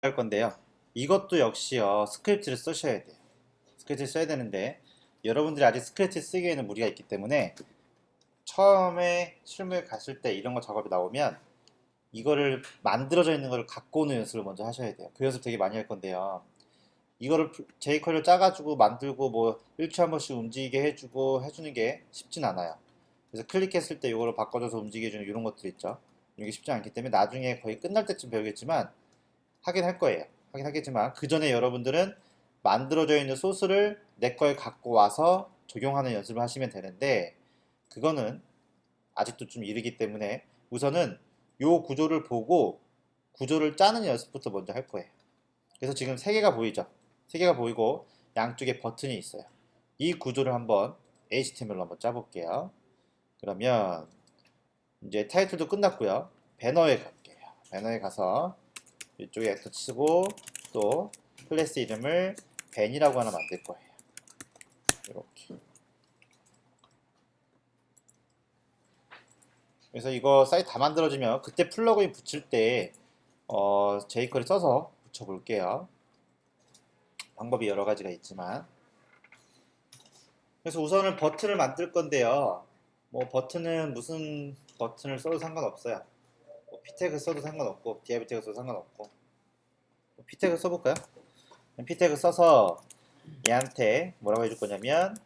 할 건데요. 이것도 역시요, 스크립트를 쓰셔야 돼요. 스크립트를 써야 되는데, 여러분들이 아직 스크립트 쓰기에는 무리가 있기 때문에, 처음에 실무에 갔을 때 이런 거 작업이 나오면, 이거를 만들어져 있는 거를 갖고 오는 연습을 먼저 하셔야 돼요. 그 연습 되게 많이 할 건데요. 이거를 jQuery를 짜가지고 만들고 뭐 일주일에 한 번씩 움직이게 해주고 해주는 게 쉽진 않아요. 그래서 클릭했을 때 이거를 바꿔줘서 움직여 주는 이런 것들 있죠. 이게 쉽지 않기 때문에 나중에 거의 끝날 때쯤 배우겠지만 하긴 할 거예요. 하긴 하겠지만 그 전에 여러분들은 만들어져 있는 소스를 내 거에 갖고 와서 적용하는 연습을 하시면 되는데, 그거는 아직도 좀 이르기 때문에 우선은 요 구조를 보고 구조를 짜는 연습부터 먼저 할 거예요. 그래서 지금 세 개가 보이죠? 세 개가 보이고 양쪽에 버튼이 있어요. 이 구조를 한번 HTML로 한번 짜볼게요. 그러면 이제 타이틀도 끝났고요. 배너에 갈게요. 배너에 가서 이쪽에 에터 치고 또 클래스 이름을 벤이라고 하나 만들 거예요. 이렇게. 그래서 이거 사이트 다 만들어지면 그때 플러그인 붙일 때 jQuery 써서 붙여볼게요. 방법이 여러 가지가 있지만. 그래서 우선은 버튼을 만들 건데요. 뭐 버튼은 무슨 버튼을 써도 상관없어요. 뭐 피태그 써도 상관없고 div 태그 써도 상관없고. 피태그 써볼까요? 피태그 써서 얘한테 뭐라고 해줄 거냐면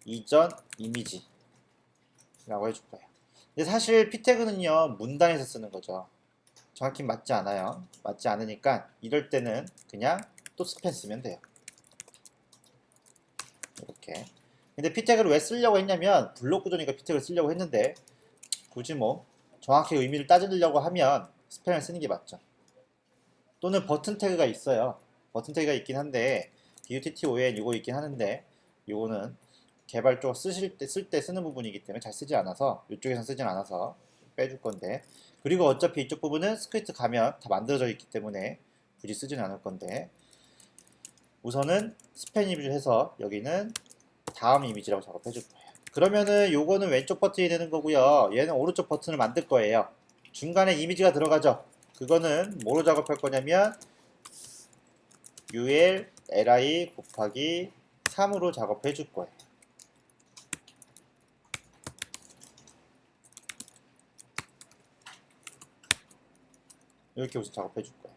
이전 이미지라고 해줄 거예요. 근데 사실 피태그는요, 문단에서 쓰는 거죠. 정확히 맞지 않아요. 맞지 않으니까 이럴 때는 그냥 또 스펜 쓰면 돼요. 이렇게. 근데 피태그를 왜 쓰려고 했냐면 블록 구조니까 피태그를 쓰려고 했는데 굳이 뭐 정확히 의미를 따지려고 하면 스펜을 쓰는 게 맞죠. 또는 버튼 태그가 있어요. 버튼 태그가 있긴 한데 DUTTON 이거 있긴 하는데 이거는 개발 쪽 쓸 때 쓰는 부분이기 때문에 잘 쓰지 않아서 이쪽에선 쓰진 않아서 빼줄 건데, 그리고 어차피 이쪽 부분은 스크립트 가면 다 만들어져 있기 때문에 굳이 쓰진 않을 건데, 우선은 스팬 이미지를 해서 여기는 다음 이미지라고 작업해 줄 거예요. 그러면은 요거는 왼쪽 버튼이 되는 거고요. 얘는 오른쪽 버튼을 만들 거예요. 중간에 이미지가 들어가죠. 그거는 뭐로 작업할 거냐면 ul li 곱하기 3으로 작업해 줄 거예요. 이렇게 우선 작업해 줄 거예요.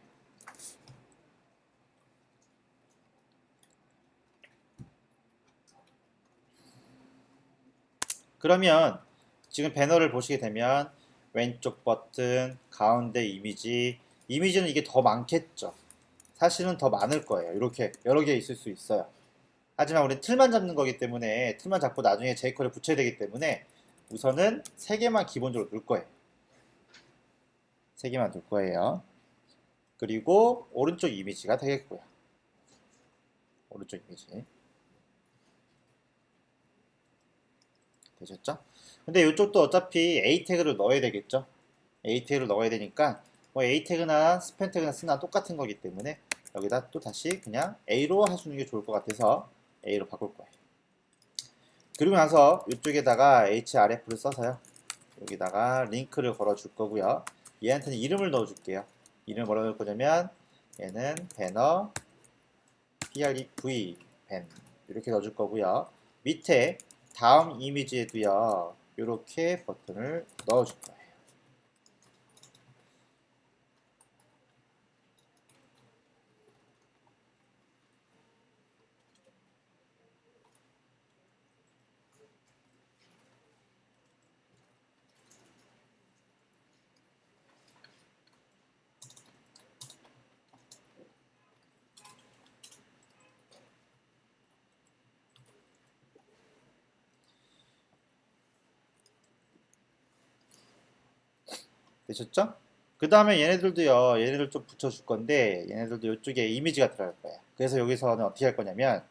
그러면 지금 배너를 보시게 되면 왼쪽 버튼, 가운데 이미지, 이미지는 이게 더 많겠죠. 사실은 더 많을 거예요. 이렇게 여러 개 있을 수 있어요. 하지만 우리 틀만 잡는 거기 때문에 틀만 잡고 나중에 jQuery를 붙여야 되기 때문에 우선은 3개만 기본적으로 둘 거예요. 3개만 둘 거예요. 그리고 오른쪽 이미지가 되겠고요. 오른쪽 이미지. 되셨죠? 근데 이쪽도 어차피 A 태그를 넣어야 되겠죠? A 태그를 넣어야 되니까 뭐 A 태그나 스팸 태그나 쓰나 똑같은 거기 때문에 여기다 또 다시 그냥 A로 하시는 게 좋을 것 같아서 A로 바꿀 거예요. 그리고 나서 이쪽에다가 href를 써서요. 여기다가 링크를 걸어 줄 거고요. 얘한테는 이름을 넣어 줄게요. 이름을 뭐라고 넣을 거냐면 얘는 배너 prev 밴 이렇게 넣어 줄 거고요. 밑에 다음 이미지에도요, 이렇게 버튼을 넣어 줄 거예요. 되셨죠? 그 다음에 얘네들도요, 얘네들 좀 붙여줄 건데, 얘네들도 이쪽에 이미지가 들어갈 거예요. 그래서 여기서는 어떻게 할 거냐면,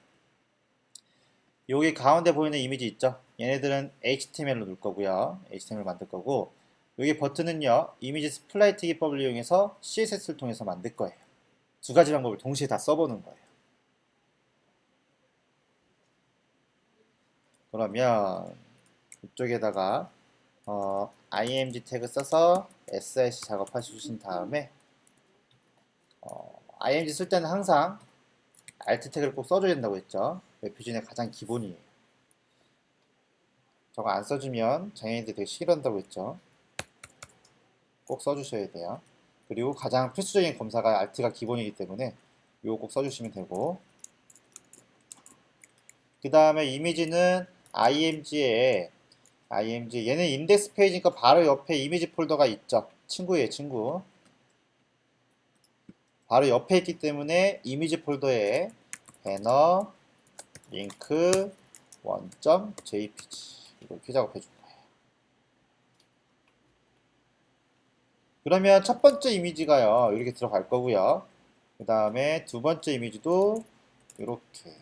여기 가운데 보이는 이미지 있죠? 얘네들은 HTML로 넣을 거고요. HTML 만들 거고, 여기 버튼은요, 이미지 스플라이트 기법을 이용해서 CSS를 통해서 만들 거예요. 두 가지 방법을 동시에 다 써보는 거예요. 그러면 이쪽에다가 img 태그 써서 src 작업하신 다음에 img 쓸 때는 항상 alt 태그를 꼭 써줘야 된다고 했죠. 웹표준의 가장 기본이에요. 저거 안 써주면 장애인들 되게 싫어한다고 했죠. 꼭 써주셔야 돼요. 그리고 가장 필수적인 검사가 alt가 기본이기 때문에 이거 꼭 써주시면 되고, 그 다음에 이미지는 img에 얘는 인덱스 페이지니까 바로 옆에 이미지 폴더가 있죠. 친구예요, 친구. 바로 옆에 있기 때문에 이미지 폴더에 배너, 링크, 원점.jpg 이렇게 작업해 줄 거예요. 그러면 첫 번째 이미지가요, 이렇게 들어갈 거고요. 그 다음에 두 번째 이미지도 이렇게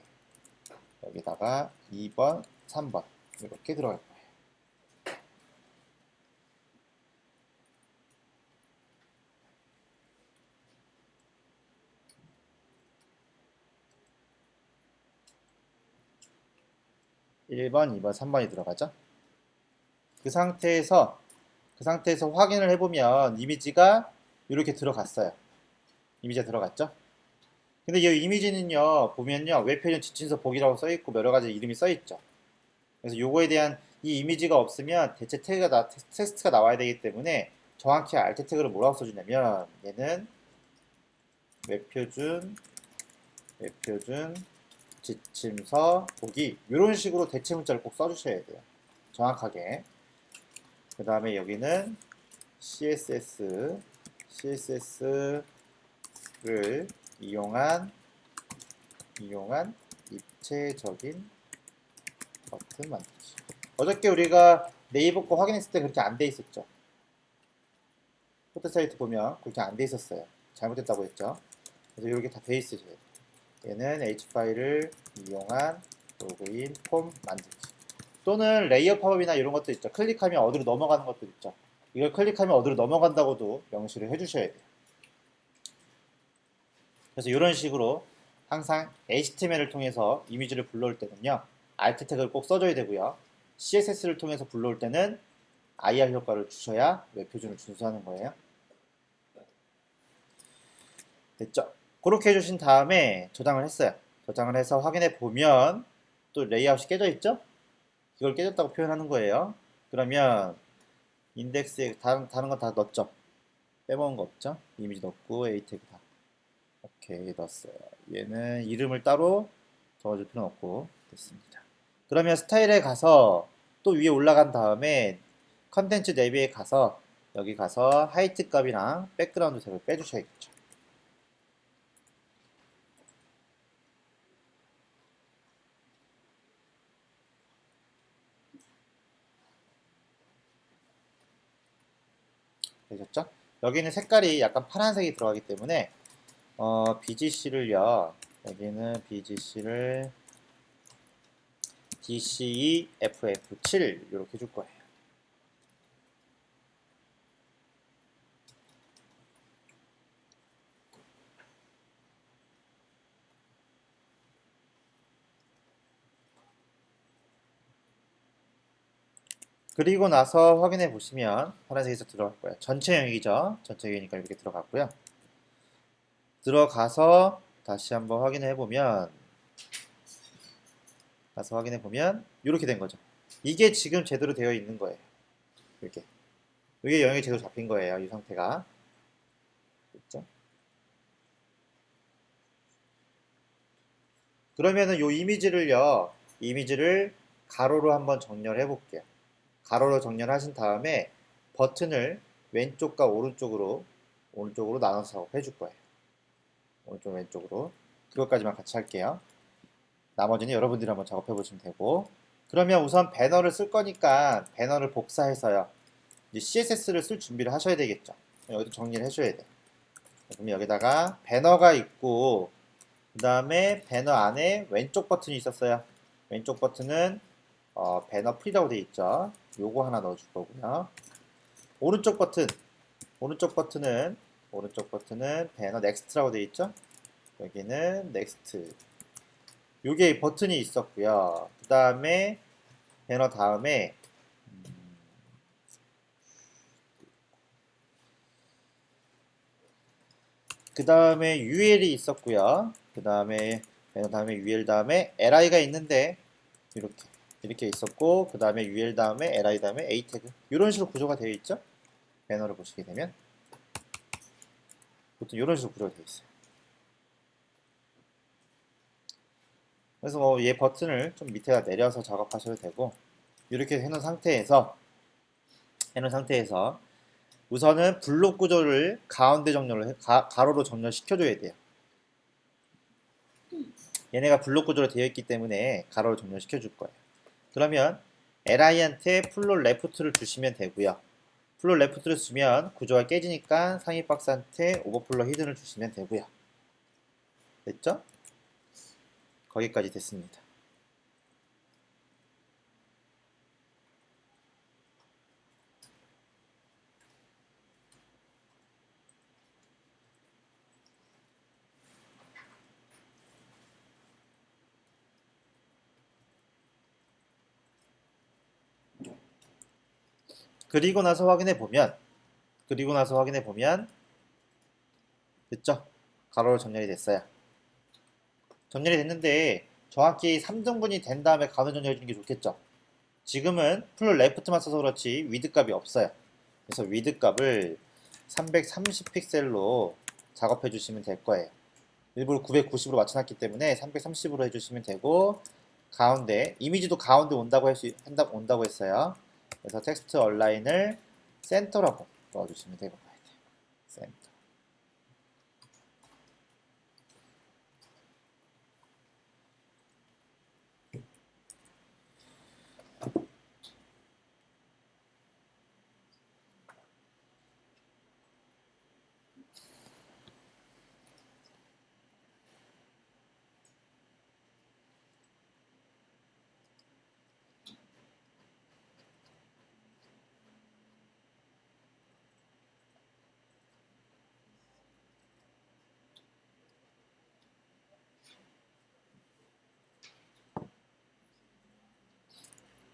여기다가 2번, 3번 이렇게 들어갈 거예요. 일 번, 2번, 3번이 들어가죠. 그 상태에서 확인을 해보면 이미지가 이렇게 들어갔어요. 이미지가 들어갔죠. 근데 이 이미지는요, 보면요, 웹표준 지침서 보기라고 써있고 여러가지 이름이 써있죠. 그래서 요거에 대한 이 이미지가 없으면 대체 텍스트가 나와야 되기 때문에 정확히 alt 태그를 뭐라고 써주냐면, 얘는 웹표준 지침서 보기, 이런 식으로 대체 문자를 꼭 써주셔야 돼요. 정확하게. 그 다음에 여기는 CSS를 이용한 입체적인 버튼 만들기. 어저께 우리가 네이버 거 확인했을 때 그렇게 안 돼 있었죠. 포털 사이트 보면 그렇게 안 돼 있었어요. 잘못됐다고 했죠. 그래서 이렇게 다 돼 있으셔야 돼요. 얘는 H파일을 이용한 로그인 폼 만들기. 또는 레이어 팝업이나 이런 것도 있죠. 클릭하면 어디로 넘어가는 것도 있죠. 이걸 클릭하면 어디로 넘어간다고도 명시를 해주셔야 돼요. 그래서 이런 식으로 항상 HTML을 통해서 이미지를 불러올 때는요, alt 태그를 꼭 써줘야 되고요. CSS를 통해서 불러올 때는 IR 효과를 주셔야 웹표준을 준수하는 거예요. 됐죠? 그렇게 해주신 다음에 저장을 했어요. 저장을 해서 확인해 보면 또 레이아웃이 깨져 있죠? 이걸 깨졌다고 표현하는 거예요. 그러면 인덱스에 다른 거 다 넣었죠? 빼먹은 거 없죠? 이미지 넣고 A 태그 다. 오케이, 넣었어요. 얘는 이름을 따로 적어줄 필요는 없고 됐습니다. 그러면 스타일에 가서 또 위에 올라간 다음에 컨텐츠 내비에 가서 여기 가서 하이트 값이랑 백그라운드 색을 빼주셔야겠죠. 되셨죠? 여기는 색깔이 약간 파란색이 들어가기 때문에 BGC를요. 여기는 BGC를 DCEFF7 이렇게 줄 거예요. 그리고 나서 확인해 보시면 파란색에서 들어갈 거예요. 전체 영역이죠. 전체 영역이니까 이렇게 들어갔고요. 들어가서 다시 한번 확인해 보면 이렇게 된 거죠. 이게 지금 제대로 되어 있는 거예요. 이렇게. 이게 영역이 제대로 잡힌 거예요. 이 상태가. 그렇죠? 그러면은 이 이미지를 가로로 한번 정렬해 볼게요. 가로로 정렬하신 다음에 버튼을 왼쪽과 오른쪽으로 나눠서 작업해 줄 거예요. 오른쪽 왼쪽으로. 그것까지만 같이 할게요. 나머지는 여러분들이 한번 작업해 보시면 되고, 그러면 우선 배너를 쓸 거니까 배너를 복사해서요. 이제 CSS를 쓸 준비를 하셔야 되겠죠. 여기도 정리를 해줘야 돼요. 그럼 여기다가 배너가 있고, 그 다음에 배너 안에 왼쪽 버튼이 있었어요. 왼쪽 버튼은 배너 프리라고 되어 있죠. 요거 하나 넣어줄 거고요. 오른쪽 버튼은 배너 넥스트라고 되어 있죠. 여기는 넥스트. 요게 버튼이 있었고요. 그 다음에 배너 다음에 그 다음에 UL이 있었고요. 그 다음에 UL 다음에 LI가 있는데 이렇게 있었고, 그 다음에 UL 다음에 LI 다음에 A 태그 이런 식으로 구조가 되어 있죠. 배너를 보시게 되면 보통 이런 식으로 구조가 되어 있어요. 그래서 뭐 얘 버튼을 좀 밑에다 내려서 작업하셔도 되고, 이렇게 해놓은 상태에서 우선은 블록 구조를 가운데 정렬을 가로로 정렬시켜줘야 돼요. 얘네가 블록 구조로 되어 있기 때문에 가로로 정렬시켜 줄 거예요. 그러면 li한테 플롯 레프트를 주시면 되고요. 플롯 레프트를 주면 구조가 깨지니까 상위 박스한테 오버플로 히든을 주시면 되고요. 됐죠? 거기까지 됐습니다. 그리고 나서 확인해 보면 됐죠? 가로로 정렬이 됐어요. 정렬이 됐는데 정확히 3등분이 된 다음에 가로 정렬해 주는 게 좋겠죠? 지금은 플롯 레프트만 써서 그렇지 위드 값이 없어요. 그래서 위드 값을 330 픽셀로 작업해 주시면 될 거예요. 일부러 990으로 맞춰놨기 때문에 330으로 해주시면 되고, 가운데 이미지도 가운데 온다고 온다고 했어요. 그래서 텍스트 얼라인을 센터라고 넣어주시면 되고 가야 돼요. 센터.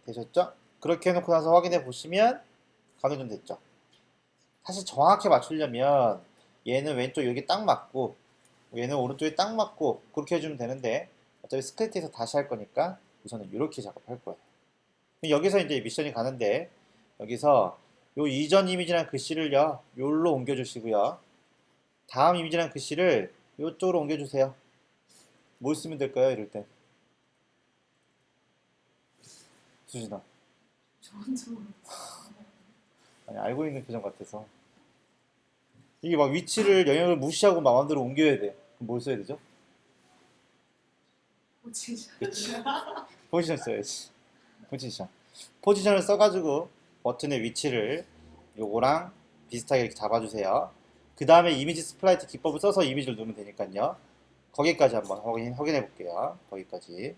되셨죠? 그렇게 해놓고 나서 확인해 보시면 가로준 됐죠? 사실 정확히 맞추려면 얘는 왼쪽 여기 딱 맞고 얘는 오른쪽에 딱 맞고 그렇게 해주면 되는데, 어차피 스크립트에서 다시 할 거니까 우선은 이렇게 작업할 거예요. 여기서 이제 미션이 가는데, 여기서 요 이전 이미지랑 글씨를요 요로 옮겨주시고요, 다음 이미지랑 글씨를 요쪽으로 옮겨주세요. 뭘 쓰면 될까요 이럴 때? 수진아, 아니 알고 있는 표정 같아서. 이게 막 위치를 영역을 무시하고 마음대로 옮겨야 돼. 그럼 뭘 써야 되죠? 포지션 써야지. 포지션을 써가지고 버튼의 위치를 요거랑 비슷하게 이렇게 잡아주세요. 그 다음에 이미지 스플라이트 기법을 써서 이미지를 누르면 되니까요. 거기까지 한번 확인해 볼게요. 거기까지.